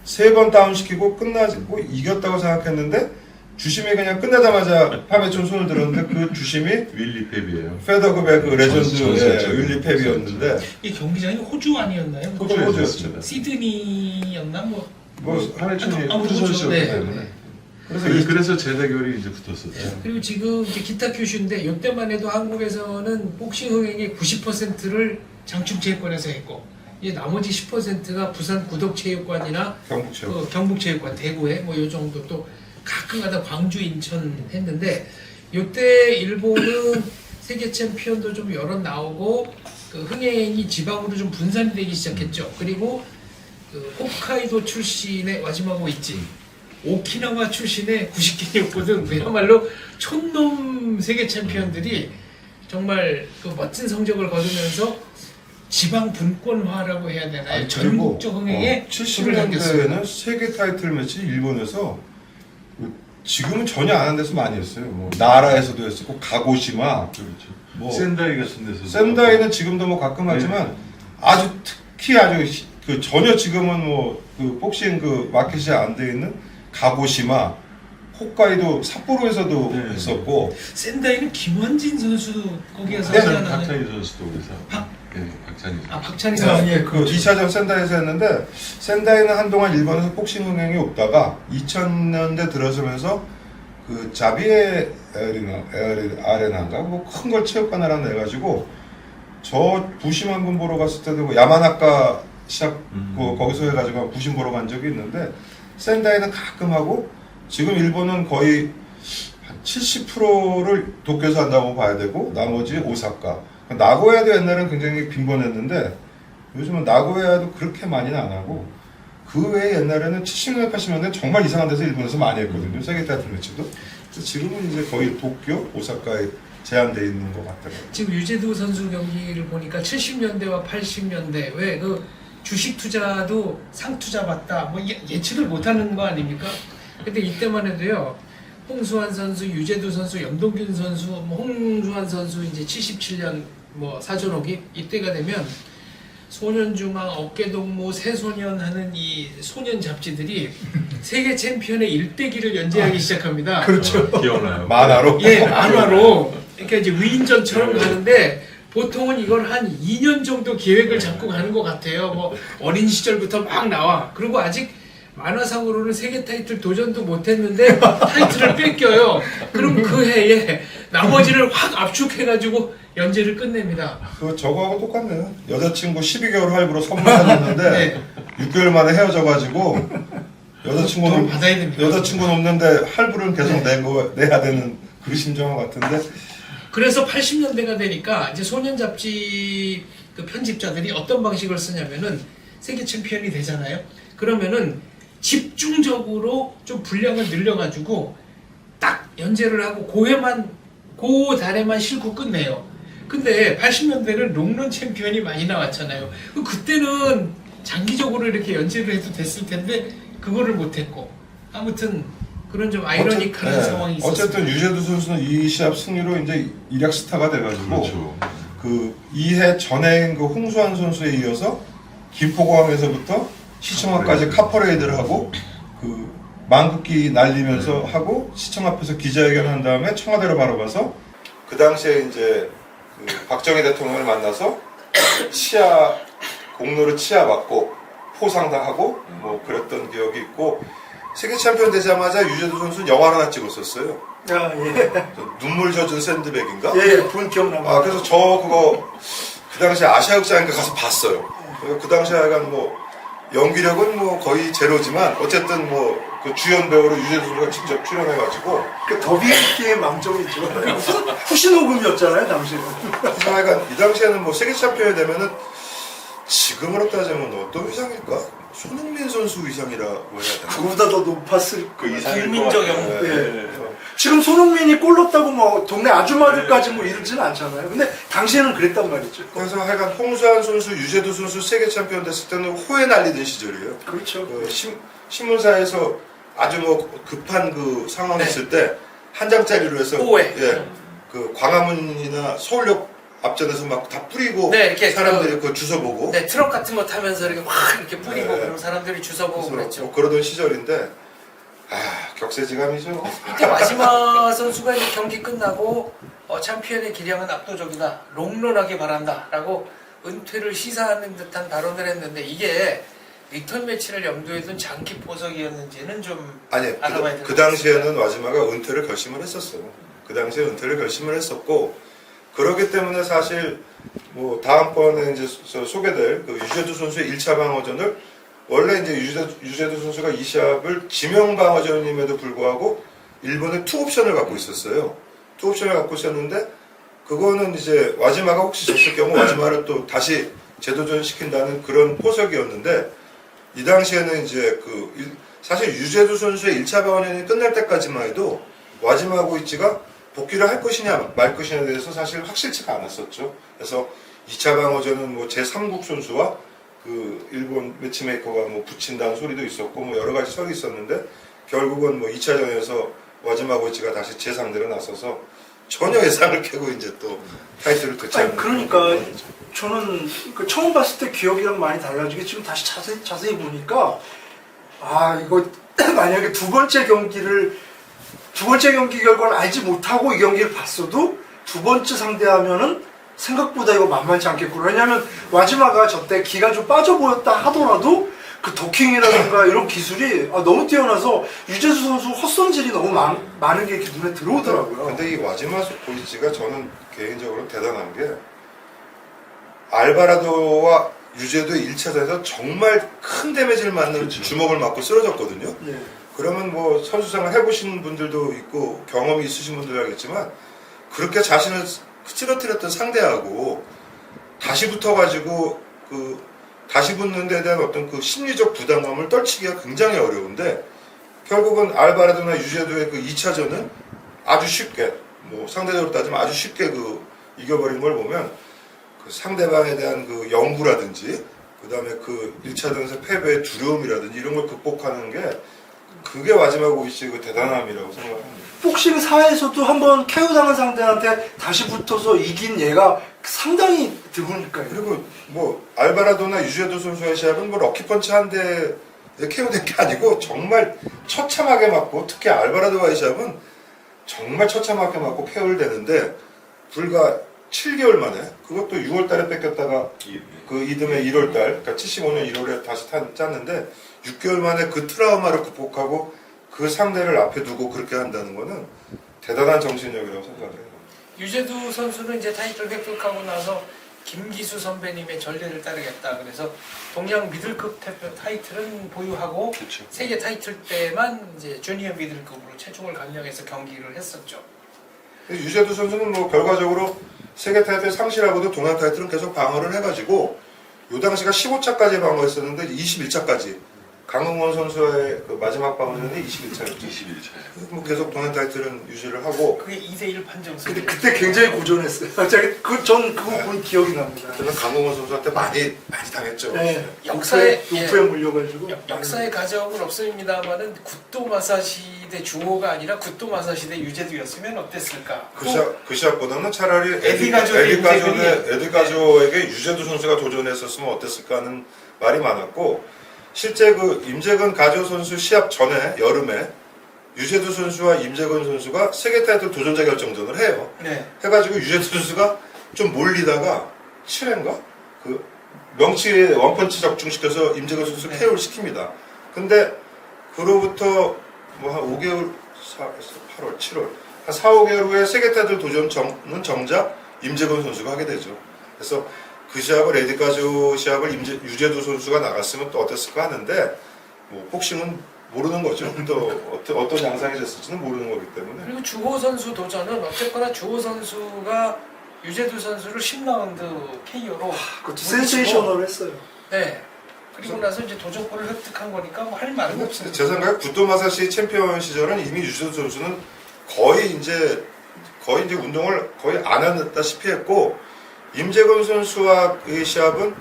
3번 다운시키고 끝나고 이겼다고 생각했는데 주심이 그냥 끝나자마자 파메촌 손을 들었는데 그 주심이 윌리 펩이에요. 페더급의 그 레전드의 전설적 윌리 펩이었는데 이 경기장이 호주 아니었나요? 호주였습니다. 시드니였나 뭐. 파메촌이 아무튼 호주 호주, 선수였기 네. 때문에 그래서 그래서 재대결이 이제 붙었었죠. 그리고 지금 이제 기타 큐슈인데 이때만 해도 한국에서는 복싱 흥행의 90%를 장충체육관에서 했고 이제 나머지 10%가 부산 구덕체육관이나 경북체육 경북체육관 대구에 뭐 요 정도 또 가끔가다 광주 인천 했는데 이때 일본은 세계 챔피언도 좀 여러 나오고 그 흥행이 지방으로 좀 분산이 되기 시작했죠. 그리고 그 홋카이도 출신의 와지마고 있지. 오키나와 출신의 90개 그야말로 촌놈 세계 챔피언들이 정말 그 멋진 성적을 거두면서 지방 분권화라고 해야 되나요? 전국적 흥행에 70년대에는 세계 타이틀 매치 일본에서 지금은 전혀 안 하는 데서 많이 했어요. 뭐 나라에서도 했었고 가고시마, 그렇죠. 뭐 센다이 같은 데서 센다이는 지금도 뭐 가끔 하지만 아주 특히 아주 그 전혀 지금은 뭐 그 복싱 그 마켓이 안 돼 있는 가고시마, 홋카이도 삿포로에서도 네. 했었고 센다이는 김원진 선수 거기에서 네. 하지 않았나요? 박찬희 선수도 그래서 박찬희 선수. 박찬희 선수. 예, 그 2차전 센다이에서 했는데 센다이는 한동안 일본에서 복싱 흥행이 없다가 2000년대 들어서면서 그 자비에 아레나인가 뭐 큰 걸 체육관 하나 내가지고 저 부심 한 번 보러 갔을 때도 야마나카 시합 거기서 해가지고 부심 보러 간 적이 있는데 센다이는 가끔 하고 지금 일본은 거의 한 70%를 도쿄에서 한다고 봐야 되고 나머지 오사카 나고야도 옛날에는 굉장히 빈번했는데 요즘은 나고야도 그렇게 많이는 안 하고 그 외에 옛날에는 70년대, 80년대 정말 이상한 데서 일본에서 많이 했거든요. 세계 타이틀 매치도. 그래서 지금은 이제 거의 도쿄, 오사카에 제한돼 있는 것 같더라고요. 지금 유재도 선수 경기를 보니까 70년대와 80년대 왜 그 주식 투자도 상 투자 받다 뭐 예측을 못하는 거 아닙니까? 근데 이때만 해도요. 홍수환 선수, 유재도 선수, 염동균 선수, 뭐 홍수환 선수 이제 77년 뭐 사전호기 이때가 되면 소년중앙, 어깨동무, 새소년 하는 이 소년 잡지들이 세계 챔피언의 일대기를 연재하기 시작합니다. 그렇죠. 기억나요? 만화로? 예, 만화로. 그러니까 이제 위인전처럼 가는데 보통은 이걸 한 2년 정도 계획을 잡고 가는 것 같아요. 뭐 어린 시절부터 막 나와. 그리고 아직 만화상으로는 세계 타이틀 도전도 못했는데 타이틀을 뺏겨요. 그럼 그 해에 나머지를 확 압축해가지고 연재를 끝냅니다. 그 저거하고 똑같네요. 여자친구 12개월 할부로 선물 사줬는데 네. 6개월 만에 헤어져가지고 여자친구는 돈 받아야 됩니다. 여자친구는 없는데 할부를 계속 내야 되는 그 심정 같은데. 그래서 80년대가 되니까 이제 소년 잡지 그 편집자들이 어떤 방식을 쓰냐면은 세계 챔피언이 되잖아요. 그러면은 집중적으로 좀 분량을 늘려가지고 딱 연재를 하고 그 달에만 싣고 끝내요. 근데 80년대는 롱런 챔피언이 많이 나왔잖아요. 그때는 장기적으로 이렇게 연재를 해도 됐을 텐데 그거를 못했고 아무튼 그런 좀 아이러니한 상황이 있었어요. 어쨌든 유재두 선수는 이 시합 승리로 이제 일약 스타가 돼가지고 그렇죠. 그 2회 전해인 그 홍수환 선수에 이어서 김포공항에서부터 시청 앞까지 카퍼레이드를 하고 그 망국기 날리면서 하고 시청 앞에서 기자회견 한 다음에 청와대로 바로 가서 그 당시에 이제 그 박정희 대통령을 만나서 치아 공로를 치아 맞고 포상당하고 뭐 그랬던 기억이 있고 세계 챔피언 되자마자 유재두 선수는 영화를 하나 찍었었어요. 아, 예. 눈물 젖은 샌드백인가? 예, 본 기억납니다. 아 그래서 저 그거 그 당시에 아시아극장인가 가서 봤어요. 그래서 그 당시에 약간 뭐 연기력은 뭐 거의 제로지만 어쨌든 뭐 그 주연 배우로 유재수 선수가 직접 출연해가지고 그 더빙기의 망점이죠. 후신호금이었잖아요, 당시에는. 그래서 하여간 이 당시에는 뭐 세계 챔피언이 되면은 지금으로 따지면 어떤 위상일까? 손흥민 선수 위상이라고 해야 되나? 그보다 더 높았을 그 이상일 김민정 것 같아요. 영웅. 예. 지금 손흥민이 골 넣었다고 뭐 동네 아줌마들까지 뭐 이러지는 않잖아요. 근데 당시에는 그랬단 말이죠. 그래서 하여간 홍수환 선수, 유재두 선수 세계 챔피언 됐을 때는 호에 날리던 시절이에요. 그렇죠. 그 신문사에서 아주 뭐 급한 그 상황이 있을 때 한 장짜리로 해서 호에. 예, 그 광화문이나 서울역 앞전에서 막 다 뿌리고 네, 이렇게 사람들이 그 주워 보고 네, 트럭 같은 거 타면서 이렇게 확 이렇게 뿌리고 네. 그런 사람들이 주워보고 그랬죠. 뭐 그러던 시절인데 격세지감이죠. 이때 마지막 선수가 이제 경기 끝나고 챔피언의 기량은 압도적이다. 롱런하게 바란다라고 은퇴를 시사하는 듯한 발언을 했는데 이게 리턴 매치를 염두에 둔 장기 포석이었는지는 좀 아니 알아봐야 될것 그 당시에는 와지마가 은퇴를 결심을 했었어요. 그 당시에 은퇴를 결심을 했었고 그렇기 때문에 사실 뭐 다음번에 이제 소개될 그 유재두 선수의 1차 방어전을 원래 이제 유재두 선수가 이 시합을 지명 방어전임에도 불구하고 일본에 투 옵션을 갖고 있었어요. 투 옵션을 갖고 있었는데 그거는 이제 와지마가 혹시 졌을 경우 와지마를 또 다시 재도전 시킨다는 그런 포석이었는데 이 당시에는 이제 사실 유재두 선수의 1차 방어전이 끝날 때까지만 해도 와지마 고이치가 복귀를 할 것이냐 말 것이냐에 대해서 사실 확실치가 않았었죠. 그래서 2차 방어전은 뭐 제3국 선수와 그 일본 매치메이커가 뭐 붙인다는 소리도 있었고 뭐 여러 가지 설이 있었는데 결국은 뭐 2차전에서 와지마 고이치가 다시 제3대로 나서서 전혀 예상을 깨고 이제 또 타이틀을 되찾는. 그러니까 저는 그 처음 봤을 때 기억이랑 많이 달라지게 지금 다시 자세히 보니까 이거 만약에 두 번째 경기 결과를 알지 못하고 이 경기를 봤어도 두 번째 상대하면은 생각보다 이거 만만치 않겠구나. 왜냐면 와지마가 저때 기가 좀 빠져 보였다 하더라도 그 도킹이라든가 이런 기술이 너무 뛰어나서 유재수 선수 헛손질이 너무 많은 게 이렇게 눈에 들어오더라고요. 근데 이 와지마 고이치가 저는 개인적으로 대단한 게 알바라도와 유재도의 1차전에서 정말 큰 데미지를 맞는 주먹을 맞고 쓰러졌거든요. 네. 그러면 뭐 선수생활 해보신 분들도 있고 경험이 있으신 분들 알겠지만 그렇게 자신을 찌러뜨렸던 상대하고 다시 붙어가지고 그 다시 붙는 데 대한 어떤 그 심리적 부담감을 떨치기가 굉장히 어려운데 결국은 알바라도나 유재도의 그 2차전은 아주 쉽게 뭐 상대적으로 따지면 아주 쉽게 그 이겨버린 걸 보면 그 상대방에 대한 그 연구라든지 그 다음에 그 1차전에서 패배의 두려움이라든지 이런 걸 극복하는 게 그게 마지막 오이시의 그 대단함이라고 생각합니다. 복싱 사회에서도 한번 KO 당한 상대한테 다시 붙어서 이긴 예가 상당히 드무니까요. 그리고 뭐 알바라도나 유재도 선수의 시합은 뭐 럭키펀치 한 대에 KO된 게 아니고 정말 처참하게 맞고 특히 알바라도와의 시합은 정말 처참하게 맞고 KO를 되는데 불과 7개월 만에 그것도 6월 달에 뺏겼다가 그 이듬해 1월 달 그러니까 75년 1월에 다시 짰는데 6개월 만에 그 트라우마를 극복하고 그 상대를 앞에 두고 그렇게 한다는 거는 대단한 정신력이라고 생각해요. 유재두 선수는 이제 타이틀 획득하고 나서 김기수 선배님의 전례를 따르겠다. 그래서 동양 미들급 타이틀은 보유하고 그렇죠. 세계 타이틀 때만 이제 주니어 미들급으로 체중을 감량해서 경기를 했었죠. 유재두 선수는 뭐 결과적으로 세계 타이틀 상실하고도 동양 타이틀은 계속 방어를 해가지고 요 당시가 15차까지 방어했었는데 21차까지 강흥원 선수의 그 마지막 방어전이 21차였죠. 21차예요. 뭐 계속 동양 타이틀은 유지를 하고 그게 2대1 판정승. 근데 그때 굉장히 고전했어요. 전 그거 본 기억이 납니다. 저는 강흥원 선수한테 많이 당했죠. 네. 역사에 육부에 물려가지고. 역사의 가정은 없습니다만은 굿도 마사시 대 주호가 아니라 굿도 마사시 대 유재두였으면 어땠을까? 그 시합보다는 차라리 에디 가조의 에디 가조에게 유재두 선수가 도전했었으면 어땠을까 하는 말이 많았고 실제 그 임재근 가조 선수 시합 전에 여름에 유재두 선수와 임재근 선수가 세계 타이틀 도전자 결정전을 해요. 네. 해가지고 유재두 선수가 좀 몰리다가 7회인가? 그 명치에 원펀치 적중시켜서 임재근 선수 네. KO를 시킵니다. 근데 그로부터 뭐 한 5개월, 8월, 7월 한 4, 5개월 후에 세계 타이틀 도전은 정작 임재근 선수가 하게 되죠. 그래서 그 시합을 에디가조 시합을 유재두 선수가 나갔으면 또 어땠을까 하는데 뭐 복싱은 모르는 거죠. 또 어떤 양상이 됐을지는 모르는 거기 때문에. 그리고 주호 선수 도전은 어쨌거나 주호 선수가 유재두 선수를 10라운드 KO로 그것도 센세이셔널 했어요. 네. 그리고 나서 이제 도전권을 획득한 거니까 뭐 할 말은 없습니다. 제 생각에 구토마사시 챔피언 시절은 이미 유재두 선수는 거의 이제 운동을 거의 안 한다시피 했고 임재근 선수와의 시합은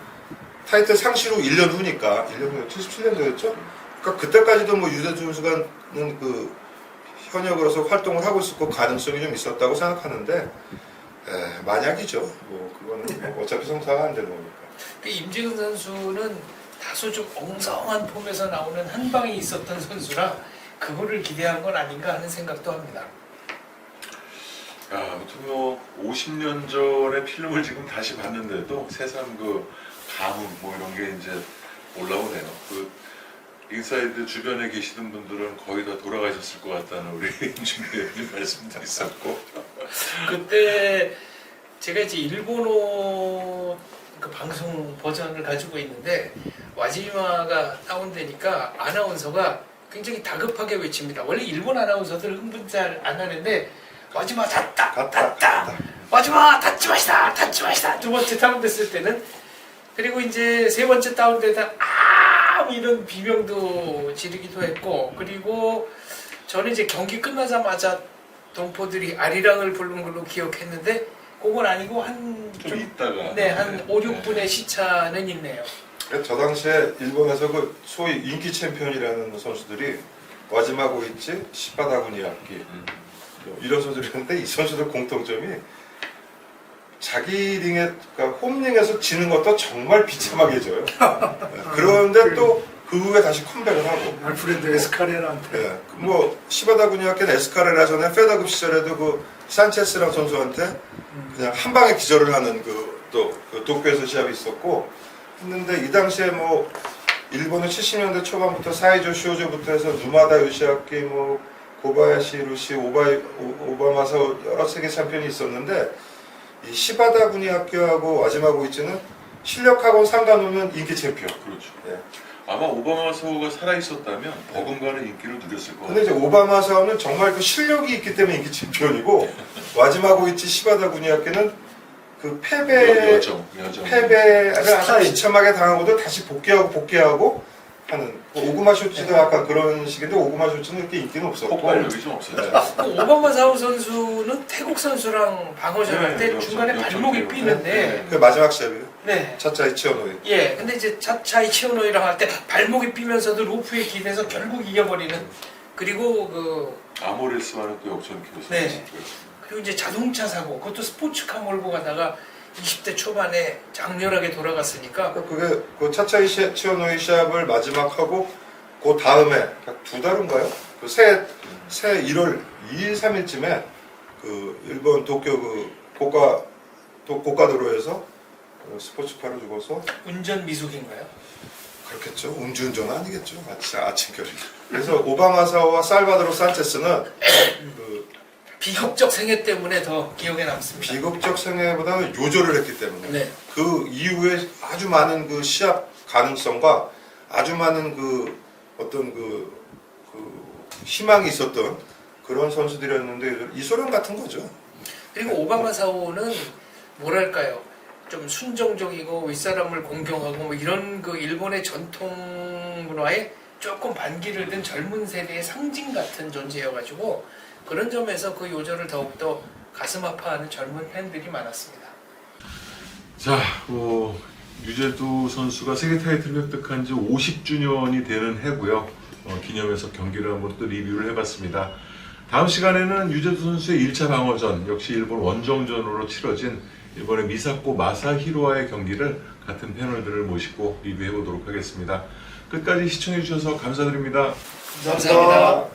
타이틀 상실 후 1년 후니까 1년 후 77년도였죠. 그러니까 그때까지도 뭐 유재두 선수가는 그 현역으로서 활동을 하고 있었고 가능성이 좀 있었다고 생각하는데 만약이죠. 뭐 그거는 뭐 어차피 성사가 안 되는 거니까. 그 임재근 선수는 다소 좀 엉성한 폼에서 나오는 한 방이 있었던 선수라 그거를 기대한 건 아닌가 하는 생각도 합니다. 야, 아무튼 뭐 50년 전의 필름을 지금 다시 봤는데도 새삼 그 감흥 뭐 이런 게 이제 올라오네요. 그 인사이드 주변에 계시는 분들은 거의 다 돌아가셨을 것 같다는 우리 임준배님 말씀도 있었고. 그때 제가 이제 일본어 그 방송 버전을 가지고 있는데 와지마가 다운되니까 아나운서가 굉장히 다급하게 외칩니다. 원래 일본 아나운서들 흥분 잘 안 하는데 와지마 닫다 와지마 닫지 마시다 두 번째 다운됐을 때는 그리고 이제 세 번째 다운되다 뭐 이런 비명도 지르기도 했고 그리고 저는 이제 경기 끝나자마자 동포들이 아리랑을 부른 걸로 기억했는데 그건 아니고 한 좀 있다가 네, 한 5, 6분의 시차는 있네요. 저 당시에 일본에서 그 소위 인기 챔피언이라는 선수들이 와지마 고이치, 시바다 구니야키 이런 선수들인데 이 선수들 공통점이 자기 링에 그러니까 홈링에서 지는 것도 정말 비참하게 져요. 그런데 또 그 후에 다시 컴백을 하고. 알프레드 에스카레라한테. 네, 뭐 시바다 구니야키는 에스카레라 전에 페더급 시절에도 그 산체스랑 선수한테 그냥 한 방에 기절을 하는 그 도쿄에서 시합이 있었고 했는데 이 당시에 뭐 일본은 70년대 초반부터 사이조 쇼조부터 해서 누마다 요시아키 뭐 고바야시 루시 오바마사 여러 세계 챔피언이 있었는데 이 시바다 구니야키하고 와지마 고이치는 실력하고는 상관없는 인기 챔피언. 그렇죠. 예. 아마 오바마 서우가 살아있었다면 버금가는 인기를 누렸을 것 근데 같아요. 이제 오바마사는 정말 그 실력이 있기 때문에 인기 챔피언이고 와지마 고이치 시바다 구니야키는 그 패배를 여정. 아주 비참하게 당하고도 다시 복귀하고 하는 오구마 쇼츠도 약간 그런 식인데 오구마 쇼츠는 그렇게 인기는 없었고 폭발력이 좀 없어요. 그 오바마 사우 선수는 태국 선수랑 방어전 할 때 네, 중간에 역전, 발목이 역전 삐는데 그 마지막 시합이요. 네. 차차이 치어노이. 예, 근데 이제 차차이 치오노이랑 할 때 발목이 삐면서도 로프에 기대서 결국 이겨버리는 그리고 그 아모레스와는 또 역전 킬을 네. 그리고 이제 자동차 사고 그것도 스포츠카 몰고 가다가 20대 초반에 장렬하게 돌아갔으니까 그게 그 차차이 치어노이 시합을 마지막 하고 그 다음에 두 달인가요? 그 새 1월 2일 3일쯤에 그 일본 도쿄 그 고가도로에서 스포츠카를 주고서 운전 미숙인가요? 그렇겠죠. 음주운전은 아니겠죠. 아침결이. 그래서 오바마 사우와 살바도로 산체스는 그 비극적 생애 때문에 더 기억에 남습니다. 비극적 생애보다는 요절을 했기 때문에 네. 그 이후에 아주 많은 그 시합 가능성과 아주 많은 그 어떤 그 희망이 있었던 그런 선수들이었는데 이소련 같은 거죠. 그리고 오바마 사오는 뭐랄까요? 좀 순정적이고 윗사람을 공경하고 뭐 이런 그 일본의 전통 문화에 조금 반기를 든 젊은 세대의 상징 같은 존재여가지고 그런 점에서 그 요절을 더욱더 가슴 아파하는 젊은 팬들이 많았습니다. 자, 유재두 선수가 세계 타이틀을 획득한 지 50주년이 되는 해고요. 기념해서 경기를 한번 또 리뷰를 해봤습니다. 다음 시간에는 유재두 선수의 1차 방어전, 역시 일본 원정전으로 치러진 일본의 미사코 마사히로와의 경기를 같은 패널들을 모시고 리뷰해보도록 하겠습니다. 끝까지 시청해주셔서 감사드립니다. 감사합니다.